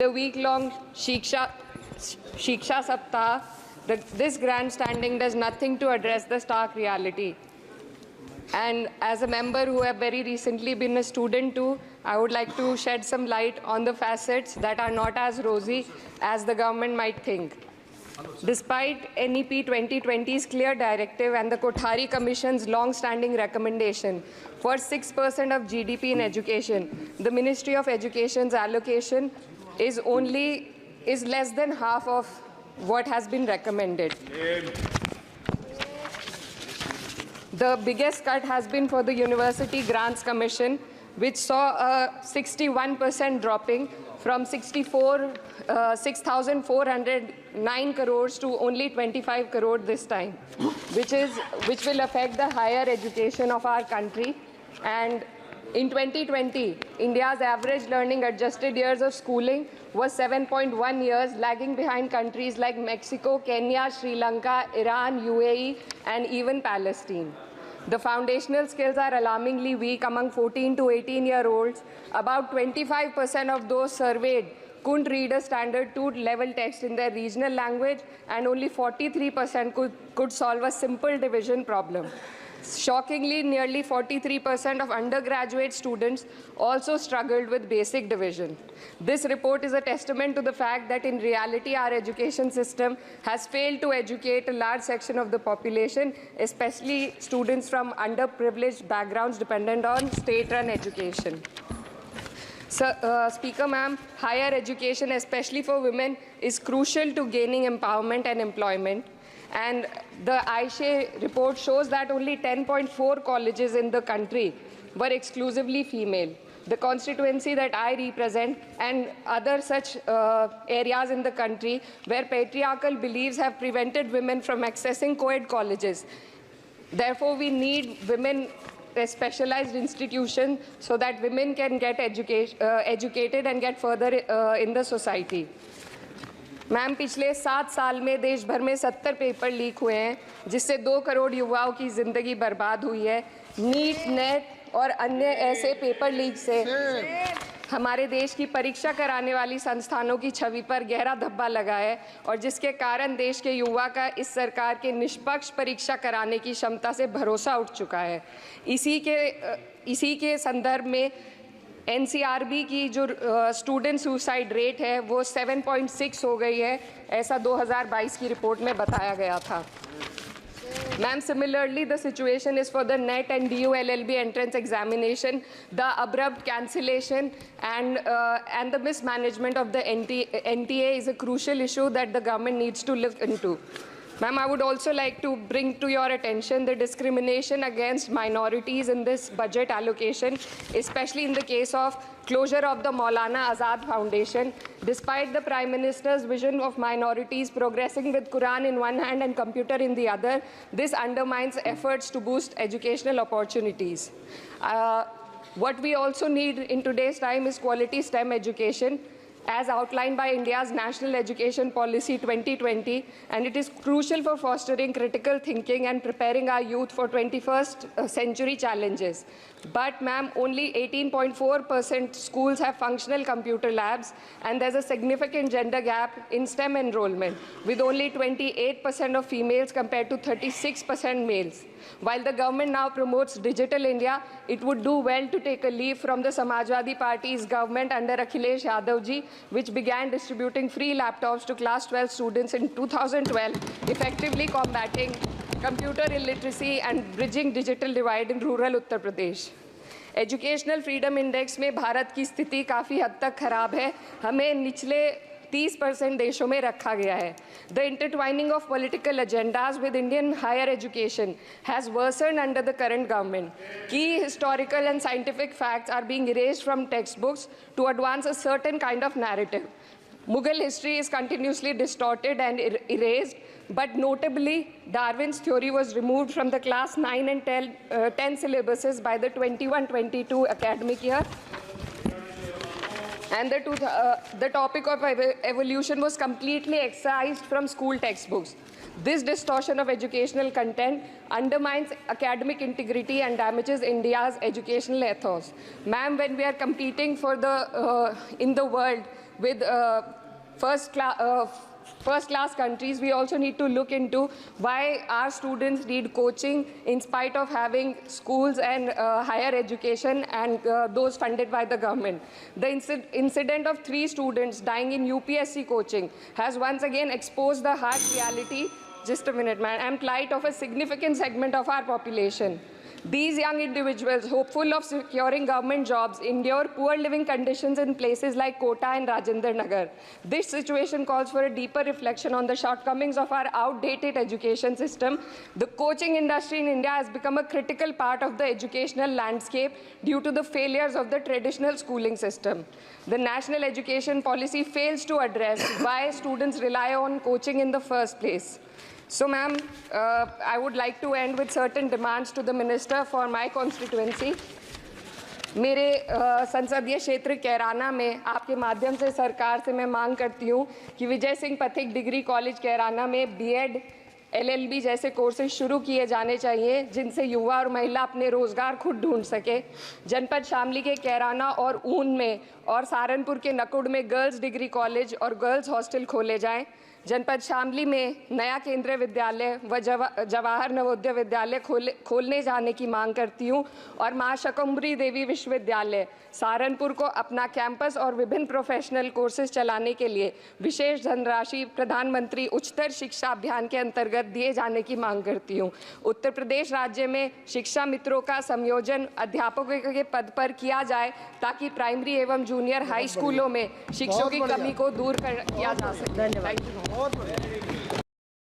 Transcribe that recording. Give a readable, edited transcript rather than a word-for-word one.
The week-long Shiksha Saptah, this grandstanding does nothing to address the stark reality. And as a member who have very recently been a student too, I would like to shed some light on the facets that are not as rosy as the government might think. Despite NEP 2020's clear directive and the Kothari Commission's long-standing recommendation for 6% of GDP in education, the Ministry of Education's allocation is less than half of what has been recommended. The biggest cut has been for the University Grants Commission, which saw a 61% dropping from 6,409 crores to only 25 crore this time, which will affect the higher education of our country. And in 2020, India's average learning adjusted years of schooling was 7.1 years, lagging behind countries like Mexico, Kenya, Sri Lanka, Iran, UAE, and even Palestine. The foundational skills are alarmingly weak among 14 to 18-year-olds. About 25% of those surveyed couldn't read a standard 2 level text in their regional language, and only 43% could solve a simple division problem. Shockingly, nearly 43% of undergraduate students also struggled with basic division. This report is a testament to the fact that in reality our education system has failed to educate a large section of the population, especially students from underprivileged backgrounds dependent on state-run education. So, Speaker ma'am, higher education, especially for women, is crucial to gaining empowerment and employment. And the AISHE report shows that only 10.4 colleges in the country were exclusively female. The constituency that I represent and other such areas in the country where patriarchal beliefs have prevented women from accessing co-ed colleges. Therefore, we need women specialized institutions so that women can get educated and get further in the society. Ma'am, पिछले 7 साल में देश भर में 70 paper leak हुए हैं, जिससे 2 करोड़ युवाओं की ज़िंदगी बर्बाद हुई है। नीट, नेट और अन्य ऐसे पेपर लीक से हमारे देश की परीक्षा कराने वाली संस्थानों की छवि पर गहरा धब्बा लगा है, और जिसके कारण देश के युवा का इस सरकार के निष्पक्ष परीक्षा कराने की क्षमता से भरोसा उठ चुका है। इसी के संदर्भ में NCRB की जो स्टूडेंट सुसाइड रेट है वो 7.6 हो गई है, ऐसा 2022 की रिपोर्ट में बताया गया था। Ma'am, similarly, the situation is for the NET and DU LLB entrance examination. The abrupt cancellation and the mismanagement of the NTA is a crucial issue that the government needs to look into. Ma'am, I would also like to bring to your attention the discrimination against minorities in this budget allocation, especially in the case of closure of the Maulana Azad Foundation. Despite the Prime Minister's vision of minorities progressing with Quran in one hand and computer in the other, this undermines efforts to boost educational opportunities. What we also need in today's time is quality STEM education, as outlined by India's National Education Policy 2020, and it is crucial for fostering critical thinking and preparing our youth for 21st century challenges. But ma'am, only 18.4% schools have functional computer labs, and there's a significant gender gap in STEM enrollment, with only 28% of females compared to 36% males. While the government now promotes Digital India, it would do well to take a leaf from the Samajwadi Party's government under Akhilesh Yadav ji, which began distributing free laptops to class 12 students in 2012, effectively combating computer illiteracy and bridging digital divide in rural Uttar Pradesh. Educational Freedom Index में भारत की स्थिति काफ़ी हद तक खराब है, हमें निचले 30% देशों में रखा गया है. The intertwining of political agendas with Indian higher education has worsened under the current government. Key historical and scientific facts are being erased from textbooks to advance a certain kind of narrative. Mughal history is continuously distorted and erased, but notably, Darwin's theory was removed from the class 9 and 10 syllabuses by the 21-22 academic year. And the topic of evolution was completely excised from school textbooks. This distortion of educational content undermines academic integrity and damages India's educational ethos. Ma'am, when we are competing for in the world, with first-class countries, we also need to look into why our students need coaching in spite of having schools and higher education and those funded by the government. The incident of 3 students dying in UPSC coaching has once again exposed the harsh reality, just a minute, man, and plight of a significant segment of our population. These young individuals, hopeful of securing government jobs, endure poor living conditions in places like Kota and Rajendra Nagar. This situation calls for a deeper reflection on the shortcomings of our outdated education system. The coaching industry in India has become a critical part of the educational landscape due to the failures of the traditional schooling system. The national education policy fails to address why students rely on coaching in the first place. So, ma'am, I would like to end with certain demands to the minister for my constituency. मेरे संसदीय क्षेत्र कैराना में आपके माध्यम से सरकार से मैं मांग करती हूँ कि विजय सिंह पथिक डिग्री कॉलेज कैराना में बीएड, एलएलबी जैसे कोर्सेज शुरू किए जाने चाहिए, जिनसे युवा और महिला अपने रोजगार खुद ढूंढ सके। जनपद शामली के कैराना और ऊन में और सहारनपुर के नकुड़ में गर्ल्स डिग्री कॉलेज और गर्ल्स हॉस्टल खोले जाएं। जनपद शामली में नया केंद्रीय विद्यालय व जवाहर नवोदय विद्यालय खोलने जाने की मांग करती हूँ और मां शकंभरी देवी विश्वविद्यालय सहारनपुर को अपना कैंपस और विभिन्न प्रोफेशनल कोर्सेज चलाने के लिए विशेष धनराशि प्रधानमंत्री उच्चतर शिक्षा अभियान के अंतर्गत दिए जाने की मांग करती हूँ। उत्तर प्रदेश राज्य में शिक्षा मित्रों का संयोजन अध्यापकों के पद पर किया जाए ताकि प्राइमरी एवं जूनियर हाई स्कूलों में शिक्षकों की कमी को दूर किया जा सके।